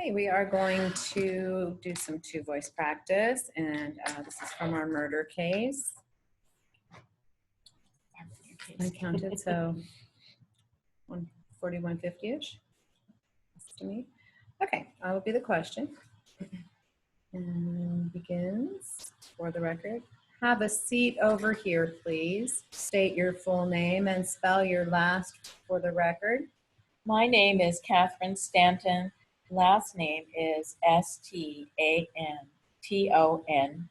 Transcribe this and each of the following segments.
Okay, we are going to do some two-voice practice, and this is from our murder case. I counted, so 140, 150-ish. To me. Okay, I will be the question. And begins for the record. Have a seat over here, please. State your full name and spell your last for the record. My name is Catherine Stanton. Last name is Stanton.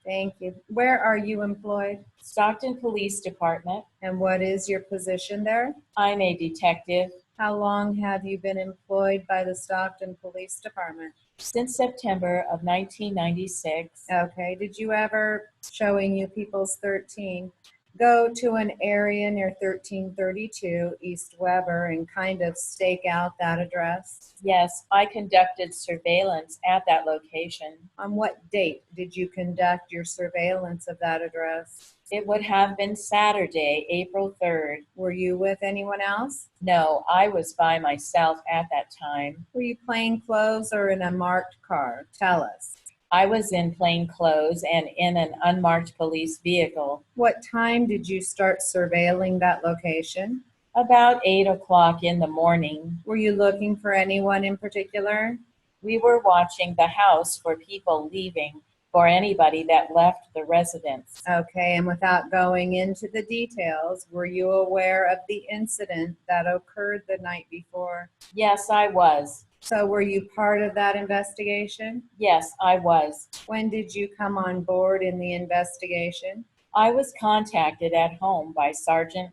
Thank you. Where are you employed? Stockton Police Department. And what is your position there? I'm a detective. How long have you been employed by the Stockton Police Department? Since September of 1996. Okay. Did you ever, showing you People's 13, go to an area near 1332 East Weber and kind of stake out that address? Yes, I conducted surveillance at that location. On what date did you conduct your surveillance of that address? It would have been Saturday, April 3rd. Were you with anyone else? No, I was by myself at that time. Were you plain clothes or in a marked car? Tell us. I was in plain clothes and in an unmarked police vehicle. What time did you start surveilling that location? About 8 o'clock in the morning. Were you looking for anyone in particular? We were watching the house for people leaving, for anybody that left the residence. Okay, and without going into the details, were you aware of the incident that occurred the night before? Yes, I was. So were you part of that investigation? Yes, I was. When did you come on board in the investigation? I was contacted at home by Sergeant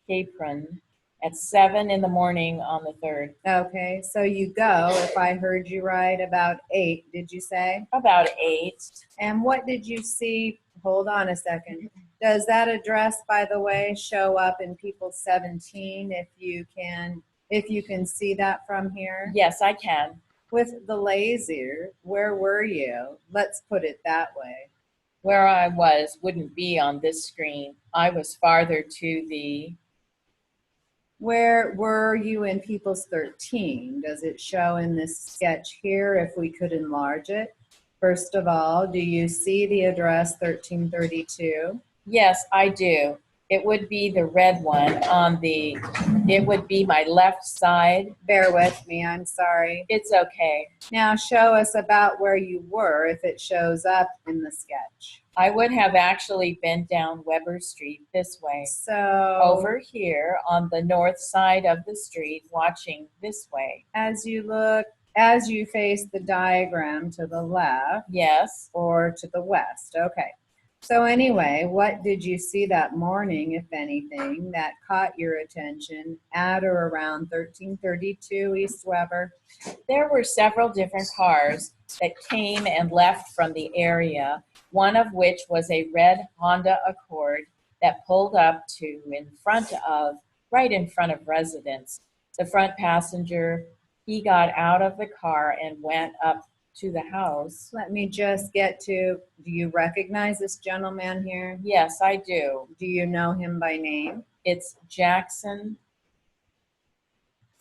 Capron at 7 in the morning on the 3rd. Okay, so you go, if I heard you right, about 8, did you say? About 8. And what did you see? Hold on a second. Does that address, by the way, show up in People's 17 if you can see that from here? Yes, I can. With the laser, where were you? Let's put it that way. Where I was wouldn't be on this screen. I was farther to the... Where were you in People's 13? Does it show in this sketch here if we could enlarge it? First of all, do you see the address 1332? Yes, I do. It would be the red one on the, it would be my left side. Bear with me, I'm sorry. It's okay. Now show us about where you were if it shows up in the sketch. I would have actually been down Weber Street this way. So over here on the north side of the street, watching this way. As you face the diagram to the left. Yes. Or to the west, okay. So anyway, what did you see that morning, if anything, that caught your attention at or around 1332 East Weber? There were several different cars that came and left from the area, one of which was a red Honda Accord that pulled up to right in front of residence. The front passenger, he got out of the car and went up to the house. Let me just get to, do you recognize this gentleman here? Yes, I do. Do you know him by name? It's Jackson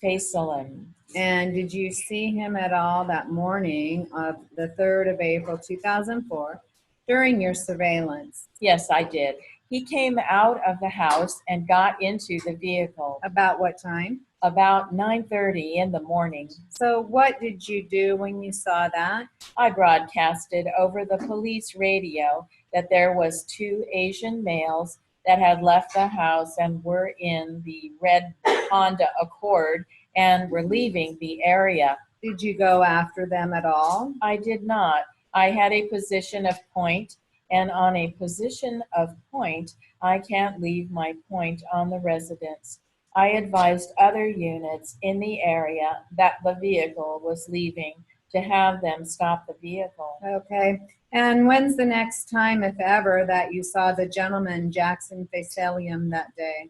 Faisalen. And did you see him at all that morning of the 3rd of April 2004 during your surveillance? Yes, I did. He came out of the house and got into the vehicle. About what time? About 9:30 in the morning. So what did you do when you saw that? I broadcasted over the police radio that there was 2 Asian males that had left the house and were in the red Honda Accord and were leaving the area. Did you go after them at all? I did not. I had a position of point, and on a position of point, I can't leave my point on the residence. I advised other units in the area that the vehicle was leaving to have them stop the vehicle. Okay. And when's the next time, if ever, that you saw the gentleman, Jackson Faisalium, that day?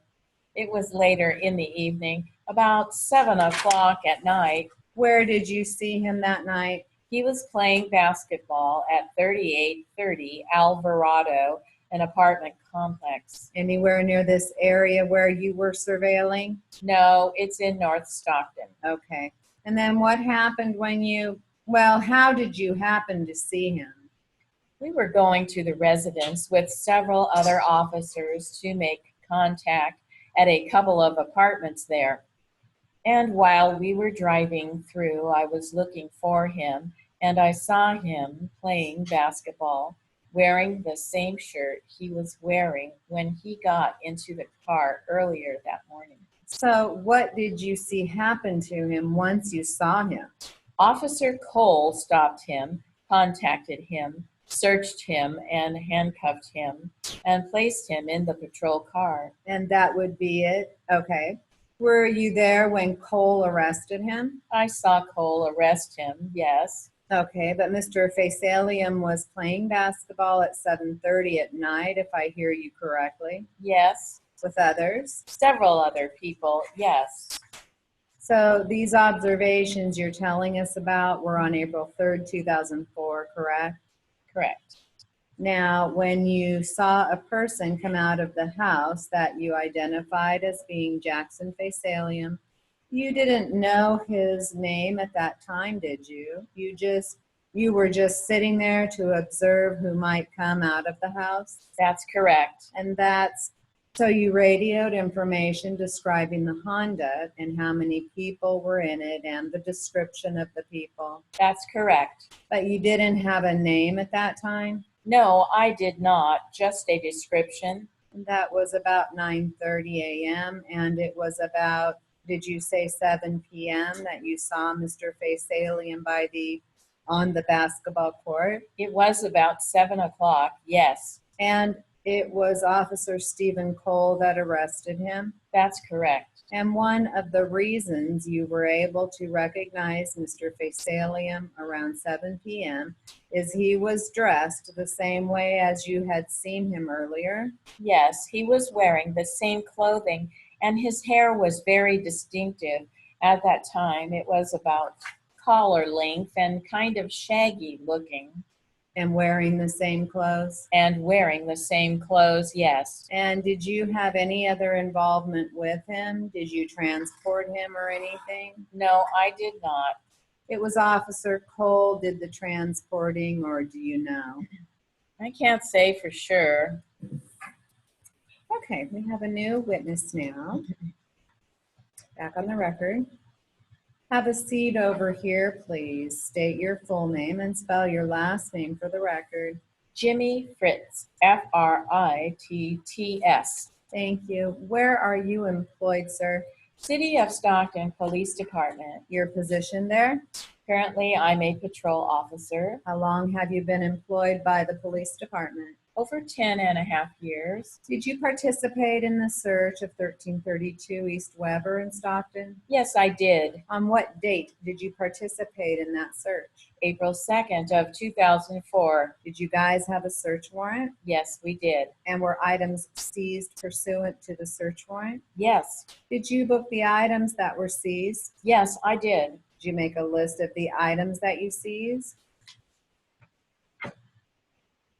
It was later in the evening, about 7 o'clock at night. Where did you see him that night? He was playing basketball at 3830 Alvarado, an apartment complex. Anywhere near this area where you were surveilling? No, it's in North Stockton. Okay. And then what happened when you Well, how did you happen to see him? We were going to the residence with several other officers to make contact at a couple of apartments there. And while we were driving through, I was looking for him, and I saw him playing basketball, wearing the same shirt he was wearing when he got into the car earlier that morning. So what did you see happen to him once you saw him? Officer Cole stopped him, contacted him, searched him, and handcuffed him, and placed him in the patrol car. And that would be it? Okay. Were you there when Cole arrested him? I saw Cole arrest him, yes. Okay, but Mr. Fasalium was playing basketball at 7:30 at night, if I hear you correctly, Yes. with others. Several other people, yes. So these observations you're telling us about were on April 3rd, 2004, correct? Correct. Now, when you saw a person come out of the house that you identified as being Jackson Fasalium, you didn't know his name at that time, did you? You were just sitting there to observe who might come out of the house? That's correct. And so you radioed information describing the Honda and how many people were in it and the description of the people. That's correct. But you didn't have a name at that time? No, I did not. Just a description. And that was about 9:30 a.m. And it was about, did you say 7 p.m. that you saw Mr. Fasalium on the basketball court? It was about 7 o'clock, yes. And it was Officer Stephen Cole that arrested him? That's correct. And one of the reasons you were able to recognize Mr. Fasalium around 7 p.m. is he was dressed the same way as you had seen him earlier? Yes, he was wearing the same clothing, and his hair was very distinctive. At that time, it was about collar length and kind of shaggy looking. And wearing the same clothes? And wearing the same clothes, yes. And did you have any other involvement with him? Did you transport him or anything? No, I did not. It was Officer Cole did the transporting, or do you know? I can't say for sure. Okay, we have a new witness now. Back on the record. Have a seat over here, please. State your full name and spell your last name for the record. Jimmy Fritz, Fritts. Thank you. Where are you employed, sir? City of Stockton Police Department. Your position there? Currently, I'm a patrol officer. How long have you been employed by the police department? Over 10 and a half years. Did you participate in the search of 1332 East Weber in Stockton? Yes, I did. On what date did you participate in that search? April 2nd of 2004. Did you guys have a search warrant? Yes, we did. And were items seized pursuant to the search warrant? Yes. Did you book the items that were seized? Yes, I did. Did you make a list of the items that you seized?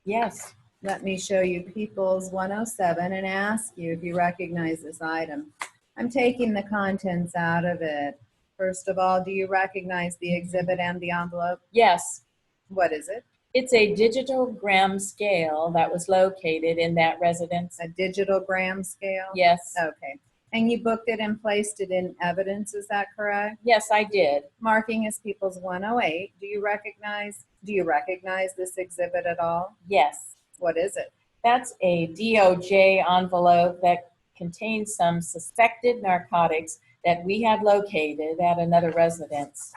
Yes. Let me show you Peoples 107 and ask you if you recognize this item. I'm taking the contents out of it. First of all, do you recognize the exhibit and the envelope? Yes. What is it? It's a digital gram scale that was located in that residence. A digital gram scale? Yes. Okay. And you booked it and placed it in evidence, is that correct? Yes, I did. Marking as Peoples 108, do you recognize this exhibit at all? Yes. What is it? That's a DOJ envelope that contains some suspected narcotics that we had located at another residence.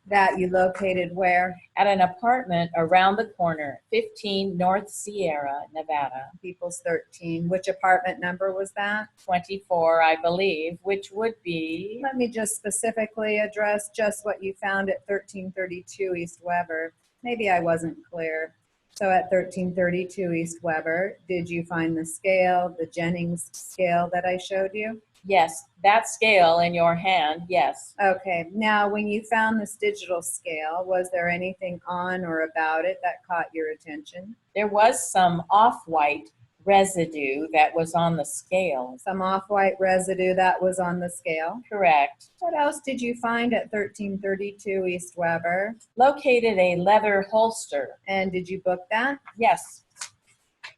That you located where? At an apartment around the corner, 15 North Sierra, Nevada. Peoples 13. Which apartment number was that? 24, I believe, which would be... Let me just specifically address just what you found at 1332 East Weber. Maybe I wasn't clear. So at 1332 East Weber, did you find the scale, the Jennings scale that I showed you? Yes, that scale in your hand, yes. Okay, now when you found this digital scale, was there anything on or about it that caught your attention? There was some off-white residue that was on the scale. Some off-white residue that was on the scale. Correct. What else did you find at 1332 East Weber? Located a leather holster. And did you book that? Yes.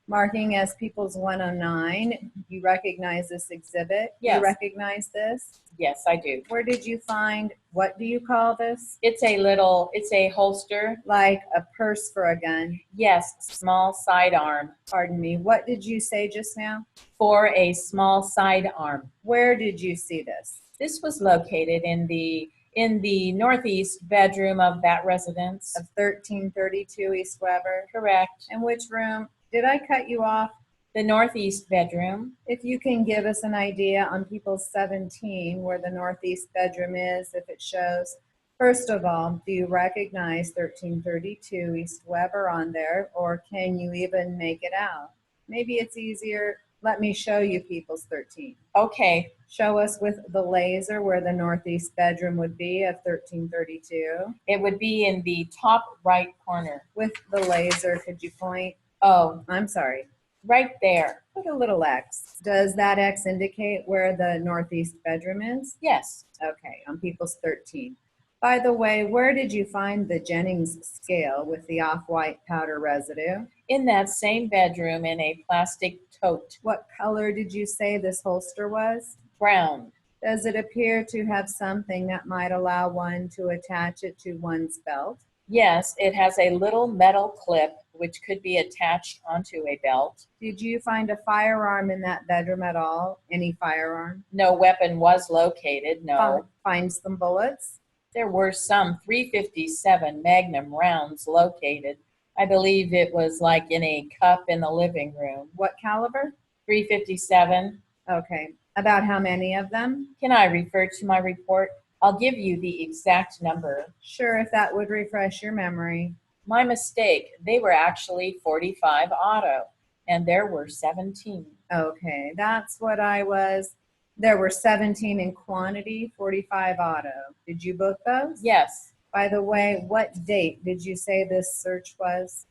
Marking as People's 109. You recognize this exhibit? Yes. You recognize this? Yes, I do. Where did you find, what do you call this? It's a holster. Like a purse for a gun. Yes, small sidearm. Pardon me, what did you say just now? For a small sidearm. Where did you see this? This was located in the northeast bedroom of that residence. Of 1332 East Weber? Correct. And which room? Did I cut you off? The northeast bedroom. If you can give us an idea on People's 17 where the northeast bedroom is, if it shows. First of all, do you recognize 1332 East Weber on there, or can you even make it out? Maybe it's easier. Let me show you People's 13. Okay. Show us with the laser where the northeast bedroom would be of 1332. It would be in the top right corner. With the laser, could you point? Oh, I'm sorry. right there. Put a little X. Does that X indicate where the northeast bedroom is? Yes. Okay, on People's 13. By the way, where did you find the Jennings scale with the off-white powder residue? In that same bedroom in a plastic tote. What color did you say this holster was? Brown. Does it appear to have something that might allow one to attach it to one's belt? Yes, it has a little metal clip which could be attached onto a belt. Did you find a firearm in that bedroom at all? Any firearm? No weapon was located, no. Find some bullets? There were some .357 Magnum rounds located. I believe it was like in a cup in the living room. What caliber? .357. Okay. About how many of them? Can I refer to my report? I'll give you the exact number. Sure, if that would refresh your memory. My mistake. They were actually 45 auto, and there were 17. Okay, that's what I was. There were 17 in quantity, 45 auto. Did you book those? Yes. By the way, what date did you say this search was?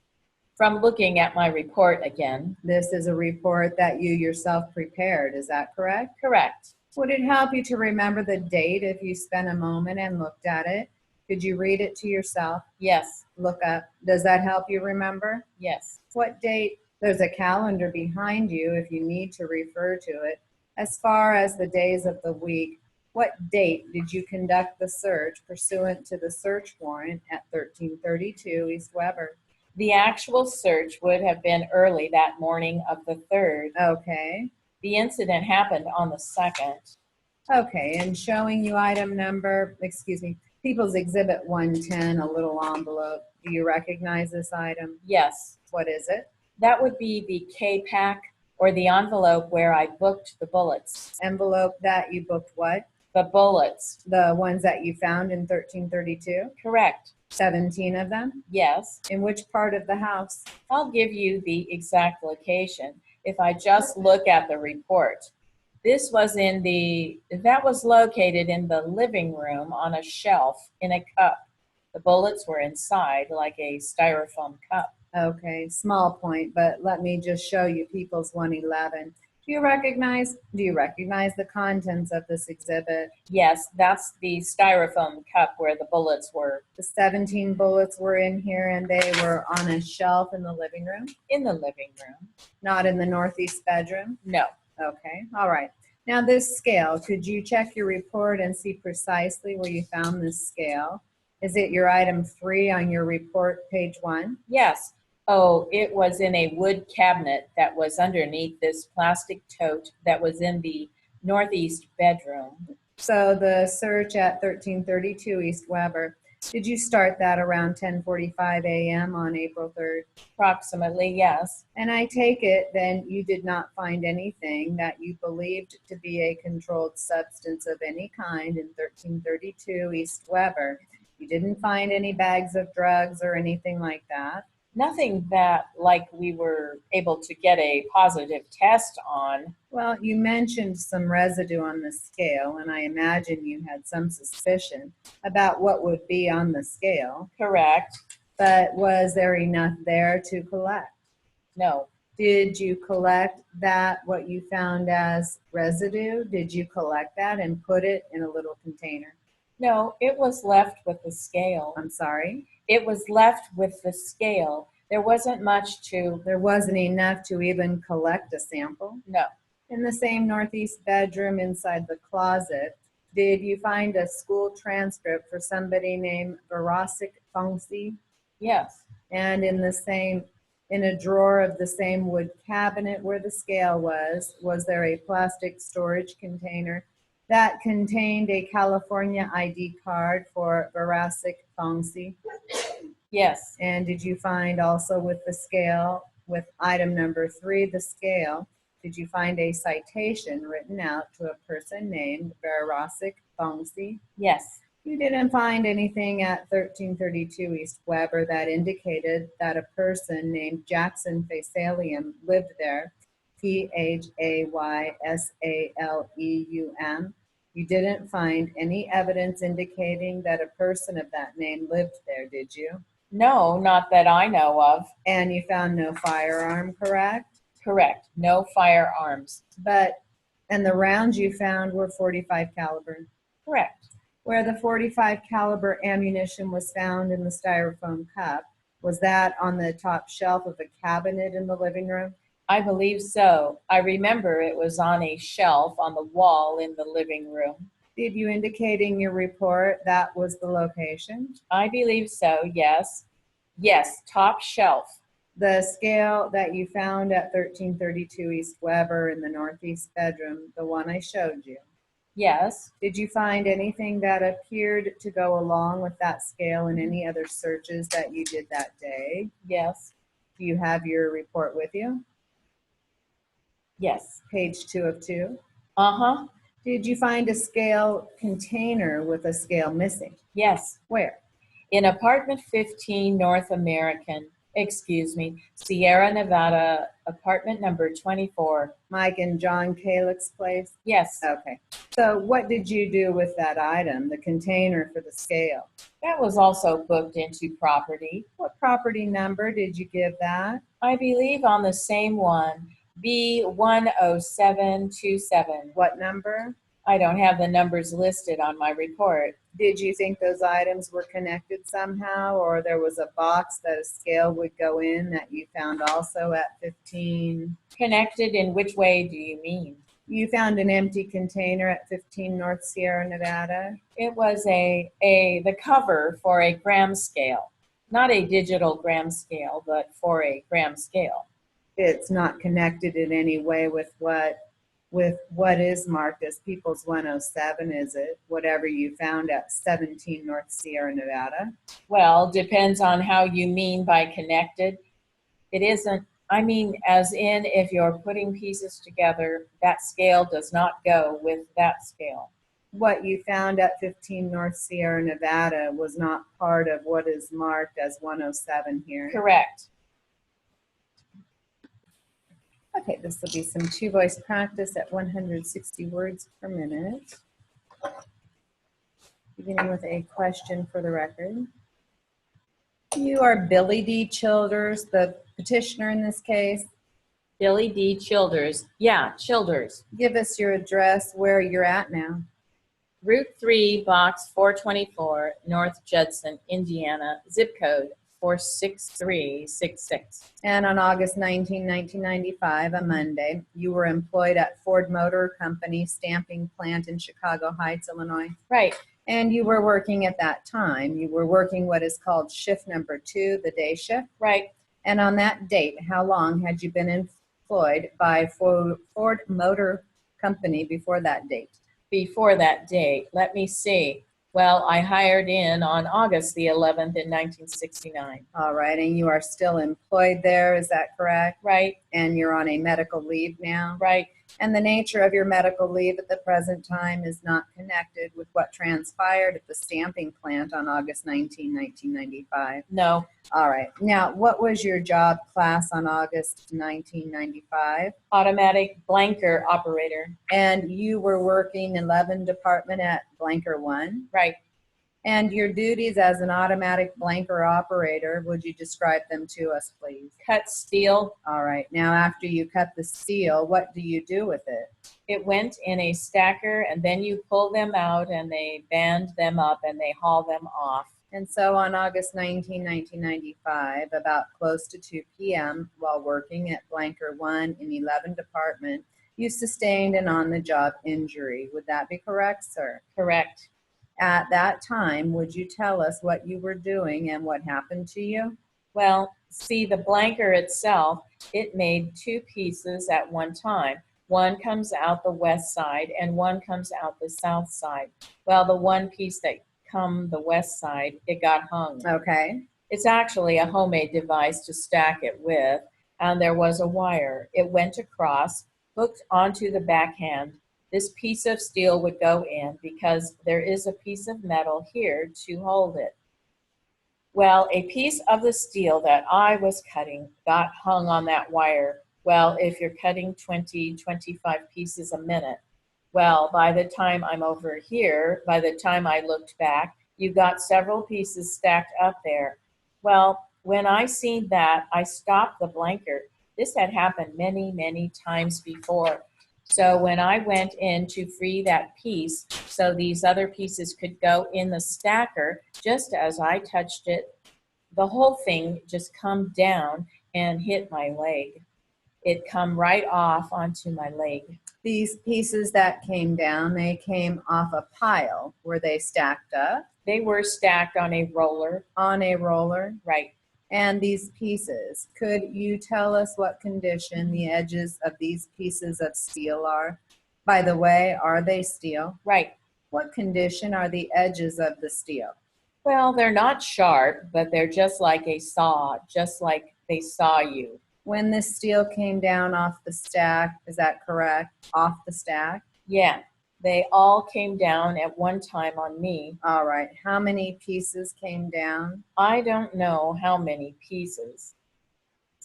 From looking at my report again. This is a report that you yourself prepared, is that correct? Correct. Would it help you to remember the date if you spent a moment and looked at it? Could you read it to yourself? Yes. Look up. Does that help you remember? Yes. What date? There's a calendar behind you if you need to refer to it. As far as the days of the week, what date did you conduct the search pursuant to the search warrant at 1332 East Weber? The actual search would have been early that morning of the 3rd. Okay. The incident happened on the 2nd. Okay, and showing you item number, People's Exhibit 110, a little envelope. Do you recognize this item? Yes. What is it? That would be the K-pack or the envelope where I booked the bullets. Envelope that you booked what? The bullets. The ones that you found in 1332? Correct. 17 of them? Yes. In which part of the house? I'll give you the exact location if I just look at the report. That was located in the living room on a shelf in a cup. The bullets were inside like a styrofoam cup. Okay, small point, but let me just show you People's 111. Do you recognize the contents of this exhibit? Yes, that's the styrofoam cup where the bullets were. The 17 bullets were in here and they were on a shelf in the living room? In the living room. Not in the northeast bedroom? No. Okay, all right. Now this scale, could you check your report and see precisely where you found this scale? Is it your item 3 on your report, page 1? Yes. Oh, it was in a wood cabinet that was underneath this plastic tote that was in the northeast bedroom. So the search at 1332 East Weber, did you start that around 10:45 a.m. on April 3rd? Approximately, yes. And I take it then you did not find anything that you believed to be a controlled substance of any kind in 1332 East Weber. You didn't find any bags of drugs or anything like that? Nothing that, like, we were able to get a positive test on. Well, you mentioned some residue on the scale, and I imagine you had some suspicion about what would be on the scale. Correct. But was there enough there to collect? No. Did you collect that, what you found as residue? Did you collect that and put it in a little container? No, it was left with the scale. I'm sorry? It was left with the scale. There wasn't much to, There wasn't enough to even collect a sample? no. In the same northeast bedroom inside the closet, did you find a school transcript for somebody named Verosik Fongsi? Yes. And in a drawer of the same wood cabinet where the scale was there a plastic storage container that contained a California ID card for Verosik Fongsi? Yes. And did you find also with the scale, with item number 3, the scale, did you find a citation written out to a person named Verosik Fongsi? Yes. You didn't find anything at 1332 East Weber that indicated that a person named Jackson Fasalium lived there, Phayasaleum. You didn't find any evidence indicating that a person of that name lived there, did you? No, not that I know of. And you found no firearm, correct? Correct. No firearms. And the rounds you found were .45 caliber. Correct. Where the .45 caliber ammunition was found in the styrofoam cup, was that on the top shelf of a cabinet in the living room? I believe so. I remember it was on a shelf on the wall in the living room. Did you indicate in your report that was the location? I believe so, yes. Yes, top shelf. The scale that you found at 1332 East Weber in the northeast bedroom, the one I showed you. Yes. Did you find anything that appeared to go along with that scale in any other searches that you did that day? Yes. Do you have your report with you? Yes. Page 2 of 2. Uh-huh. Did you find a scale container with a scale missing? Yes. Where? In apartment 15 Sierra Nevada, apartment number 24. Mike and John Kalick's place? Yes. Okay. So what did you do with that item, the container for the scale? That was also booked into property. What property number did you give that? I believe on the same one, B10727. What number? I don't have the numbers listed on my report. Did you think those items were connected somehow, or there was a box that a scale would go in that you found also at 15? Connected in which way do you mean? You found an empty container at 15 North Sierra Nevada? It was the cover for a gram scale. Not a digital gram scale, but for a gram scale. It's not connected in any way with what is marked as People's 107, is it? Whatever you found at 17 North Sierra Nevada? Well, depends on how you mean by connected. It isn't, I mean, as in if you're putting pieces together, that scale does not go with that scale. What you found at 15 North Sierra Nevada was not part of what is marked as 107 here. Correct. Okay, this will be some two-voice practice at 160 words per minute. Beginning with a question for the record. You are Billy D. Childers, the petitioner in this case. Billy D. Childers. Yeah, Childers. Give us your address, where you're at now. Route 3, Box 424, North Judson, Indiana, zip code 46366. And on August 19, 1995, a Monday, you were employed at Ford Motor Company stamping plant in Chicago Heights, Illinois. Right. And you were working at that time. You were working what is called shift number 2, the day shift. Right. And on that date, how long had you been employed by Ford Motor Company before that date? Before that date, let me see. Well, I hired in on August the 11th in 1969. All right, and you are still employed there, is that correct? Right. And you're on a medical leave now? Right. And the nature of your medical leave at the present time is not connected with what transpired at the stamping plant on August 19, 1995? No. All right. Now, what was your job class on August 1995? Automatic blanker operator. And you were working 11 department at Blanker 1? Right. And your duties as an automatic blanker operator, would you describe them to us, please? Cut steel. All right. Now, after you cut the steel, what do you do with it? It went in a stacker, and then you pull them out and they band them up and they haul them off. And so on August 19, 1995, about close to 2 p.m., while working at Blanker 1 in 11 Department, you sustained an on-the-job injury. Would that be correct, sir? Correct. At that time, would you tell us what you were doing and what happened to you? Well, see, the blanker itself, it made two pieces at one time. One comes out the west side and one comes out the south side. Well, the one piece that come the west side, it got hung. Okay. It's actually a homemade device to stack it with, and there was a wire. It went across, hooked onto the backhand. This piece of steel would go in because there is a piece of metal here to hold it. Well, a piece of the steel that I was cutting got hung on that wire. Well, if you're cutting 20, 25 pieces a minute, well, by the time I'm over here, by the time I looked back, you got several pieces stacked up there. Well, when I seen that, I stopped the blanker. This had happened many, many times before. So when I went in to free that piece so these other pieces could go in the stacker, just as I touched it, the whole thing just come down and hit my leg. It come right off onto my leg. These pieces that came down, they came off a pile. Were they stacked up? They were stacked on a roller. On a roller? Right. And these pieces, could you tell us what condition the edges of these pieces of steel are? By the way, are they steel? Right. What condition are the edges of the steel? Well, they're not sharp, but they're just like a saw, just like they saw you. When this steel came down off the stack, is that correct? Off the stack? Yeah, they all came down at one time on me. All right. How many pieces came down? I don't know how many pieces.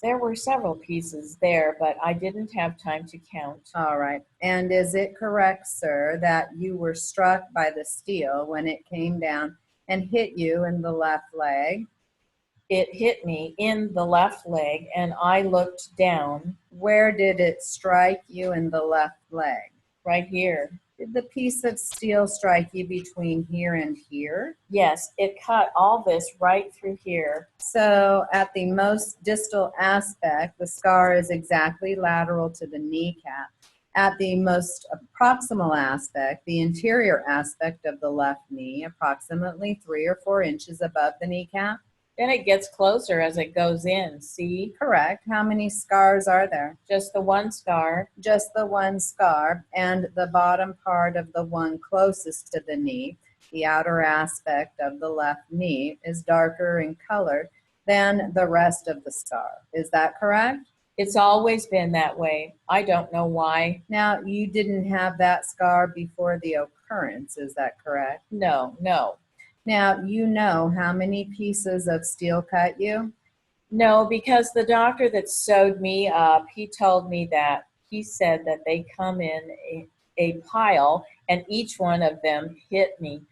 There were several pieces there, but I didn't have time to count. All right. And is it correct, sir, that you were struck by the steel when it came down and hit you in the left leg? It hit me in the left leg, and I looked down. Where did it strike you in the left leg? Right here. Did the piece of steel strike you between here and here? Yes, it cut all this right through here. So at the most distal aspect, the scar is exactly lateral to the kneecap. At the most proximal aspect, the interior aspect of the left knee, approximately 3 or 4 inches above the kneecap. Then it gets closer as it goes in, see? Correct. How many scars are there? Just the one scar. Just the one scar, and the bottom part of the one closest to the knee, the outer aspect of the left knee, is darker in color than the rest of the scar. Is that correct? It's always been that way. I don't know why. Now, you didn't have that scar before the occurrence, is that correct? No. Now, you know how many pieces of steel cut you? No, because the doctor that sewed me up, he told me that he said that they come in a pile and each one of them hit me.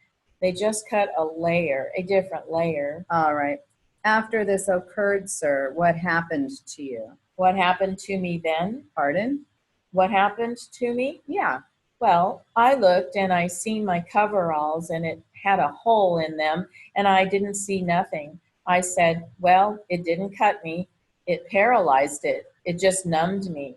They just cut a layer, a different layer. All right. After this occurred, sir, what happened to you? What happened to me then? Pardon? What happened to me? Yeah. Well, I looked and I seen my coveralls and it had a hole in them and I didn't see nothing. I said, well, it didn't cut me. It paralyzed it. It just numbed me.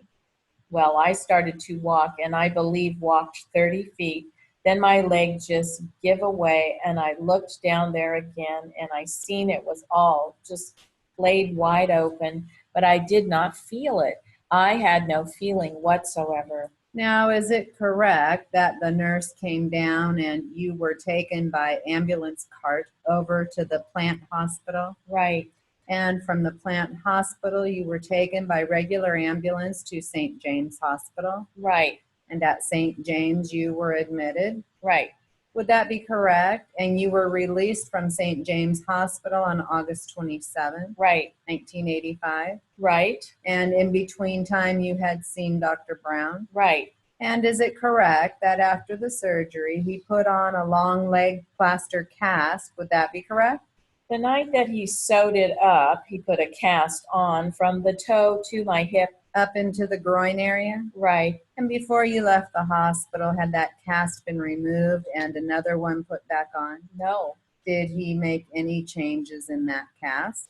Well, I started to walk and I believe walked 30 feet. Then my leg just give away and I looked down there again and I seen it was all just laid wide open, but I did not feel it. I had no feeling whatsoever. Now, is it correct that the nurse came down and you were taken by ambulance cart over to the plant hospital? Right. And from the plant hospital, you were taken by regular ambulance to St. James Hospital? Right. And at St. James, you were admitted? Right. Would that be correct? And you were released from St. James Hospital on August 27th, Right. 1985? Right. And in between time, you had seen Dr. Brown? Right. And is it correct that after the surgery, he put on a long leg plaster cast? Would that be correct? The night that he sewed it up, he put a cast on from the toe to my hip. Up into the groin area? Right. And before you left the hospital, had that cast been removed and another one put back on? No. Did he make any changes in that cast?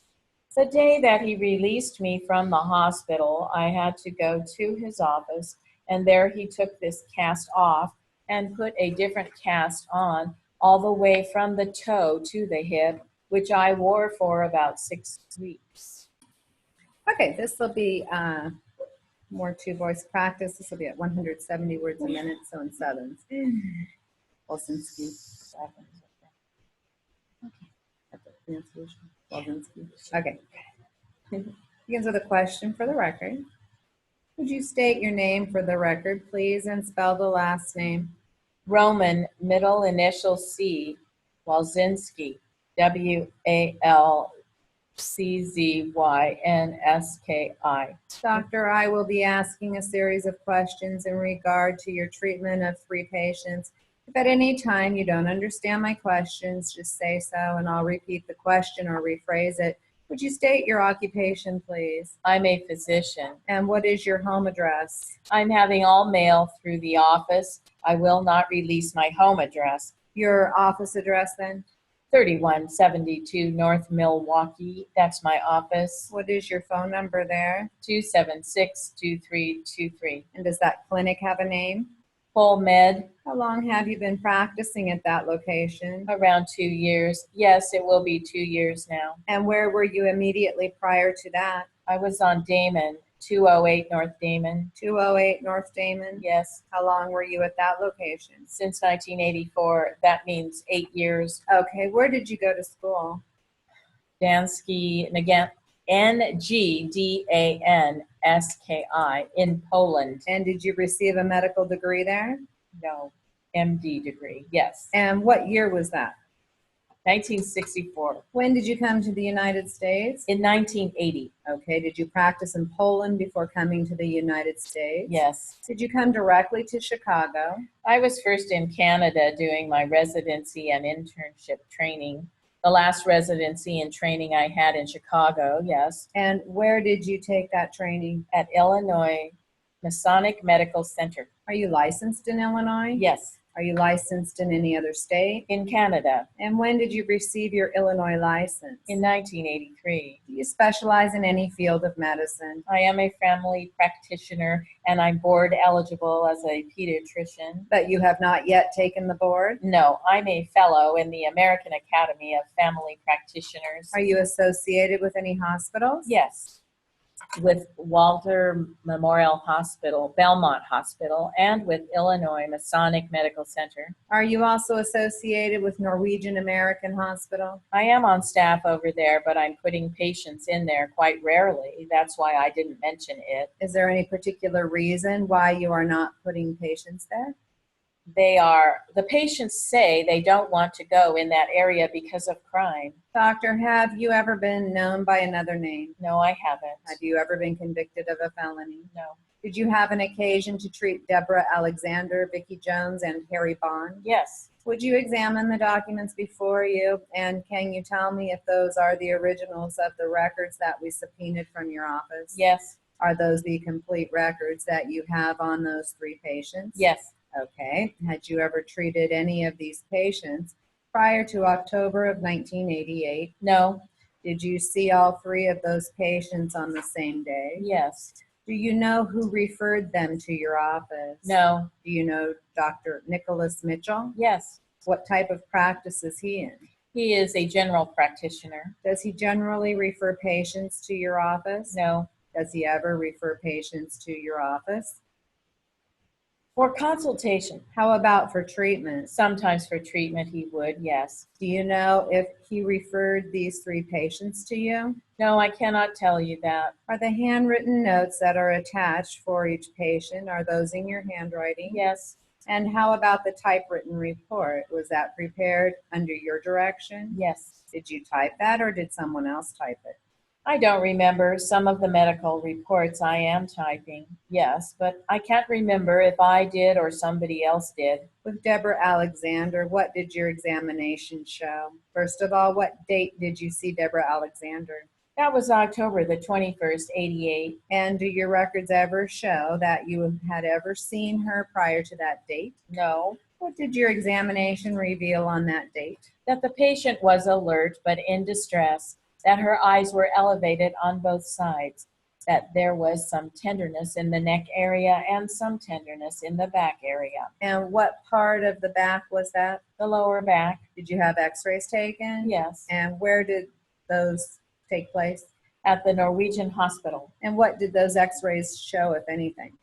The day that he released me from the hospital, I had to go to his office, and there he took this cast off and put a different cast on all the way from the toe to the hip, which I wore for about 6 weeks. Okay, this will be more two-voice practice. This will be at 170 words a minute, so in sevens. Wolsinski. Pronunciation. Wolsinski. Okay. Begins with a question for the record. Would you state your name for the record, please, and spell the last name? Roman, middle initial C, Walzinski, WALCZYNSKI. Doctor, I will be asking a series of questions in regard to your treatment of 3 patients. If at any time you don't understand my questions, just say so and I'll repeat the question or rephrase it. Would you state your occupation, please? I'm a physician. And what is your home address? I'm having all mail through the office. I will not release my home address. Your office address then? 3172 North Milwaukee. That's my office. What is your phone number there? 276-2323. And does that clinic have a name? Full Med. How long have you been practicing at that location? Around 2 years. Yes, it will be 2 years now. And where were you immediately prior to that? I was on Damon, 208 North Damon. 208 North Damon? Yes, How long were you at that location? since 1984. That means 8 years. Okay, where did you go to school? Dansky, and again, NGDANSKI in Poland. And did you receive a medical degree there? No, MD degree. Yes, And what year was that? 1964. When did you come to the United States? In 1980. Okay, did you practice in Poland before coming to the United States? Yes. Did you come directly to Chicago? I was first in Canada doing my residency and internship training. The last residency and training I had in Chicago, yes, And where did you take that training? at Illinois Masonic Medical Center. Are you licensed in Illinois? Yes, Are you licensed in any other state? in Canada And when did you receive your Illinois license? in 1983. Do you specialize in any field of medicine? I am a family practitioner and I'm board eligible as a pediatrician. But you have not yet taken the board? No, I'm a fellow in the American Academy of Family Practitioners. Are you associated with any hospitals? Yes, with Walter Memorial Hospital, Belmont Hospital, and with Illinois Masonic Medical Center. Are you also associated with Norwegian American Hospital? I am on staff over there, but I'm putting patients in there quite rarely. That's why I didn't mention it. Is there any particular reason why you are not putting patients there? The patients say they don't want to go in that area because of crime. Doctor, have you ever been known by another name? No, I haven't. Have you ever been convicted of a felony? No. Did you have an occasion to treat Deborah Alexander, Vicki Jones, and Harry Bond? Yes. Would you examine the documents before you? And can you tell me if those are the originals of the records that we subpoenaed from your office? Yes. Are those the complete records that you have on those 3 patients? Yes. Okay. Had you ever treated any of these patients prior to October of 1988? No. Did you see all 3 of those patients on the same day? Yes. Do you know who referred them to your office? No. Do you know Dr. Nicholas Mitchell? Yes. What type of practice is he in? He is a general practitioner. Does he generally refer patients to your office? No. Does he ever refer patients to your office? For consultation. How about for treatment? Sometimes for treatment he would, yes. Do you know if he referred these 3 patients to you? No, I cannot tell you that. Are the handwritten notes that are attached for each patient, are those in your handwriting? Yes. And how about the typewritten report? Was that prepared under your direction? Yes. Did you type that or did someone else type it? I don't remember some of the medical reports I am typing, yes, but I can't remember if I did or somebody else did. With Deborah Alexander, what did your examination show? First of all, what date did you see Deborah Alexander? That was October the 21st, 88. And do your records ever show that you had ever seen her prior to that date? No, What did your examination reveal on that date? that the patient was alert but in distress, that her eyes were elevated on both sides, that there was some tenderness in the neck area and some tenderness in the back area. And what part of the back was that? The lower back, Did you have x-rays taken? yes, And where did those take place? at the Norwegian hospital. And what did those x-rays show, if anything?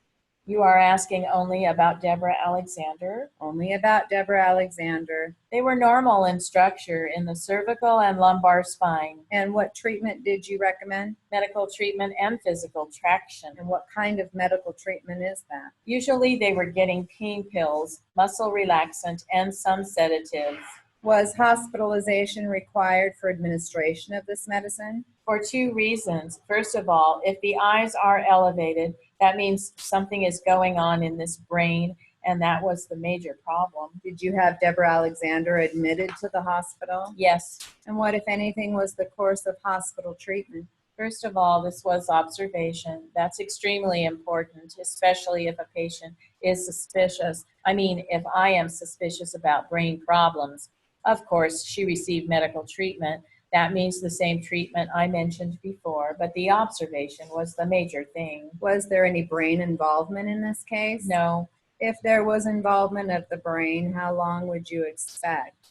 You are asking only about Deborah Alexander. Only about Deborah Alexander. They were normal in structure in the cervical and lumbar spine. And what treatment did you recommend? Medical treatment and physical traction. And what kind of medical treatment is that? Usually they were getting pain pills, muscle relaxant, and some sedatives. Was hospitalization required for administration of this medicine? For two reasons. First of all, if the eyes are elevated, that means something is going on in this brain, and that was the major problem. Did you have Deborah Alexander admitted to the hospital? Yes. And what, if anything, was the course of hospital treatment? First of all, this was observation. That's extremely important, especially if a patient is suspicious. If I am suspicious about brain problems. Of course, she received medical treatment. That means the same treatment I mentioned before, but the observation was the major thing. Was there any brain involvement in this case? No. If there was involvement of the brain, how long would you expect?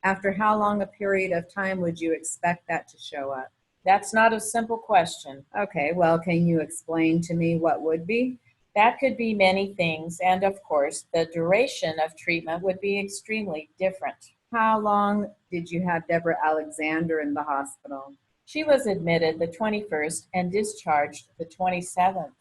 After how long a period of time would you expect that to show up? That's not a simple question. Okay, well, can you explain to me what would be? That could be many things, and of course, the duration of treatment would be extremely different. How long did you have Deborah Alexander in the hospital? She was admitted the 21st and discharged the 27th.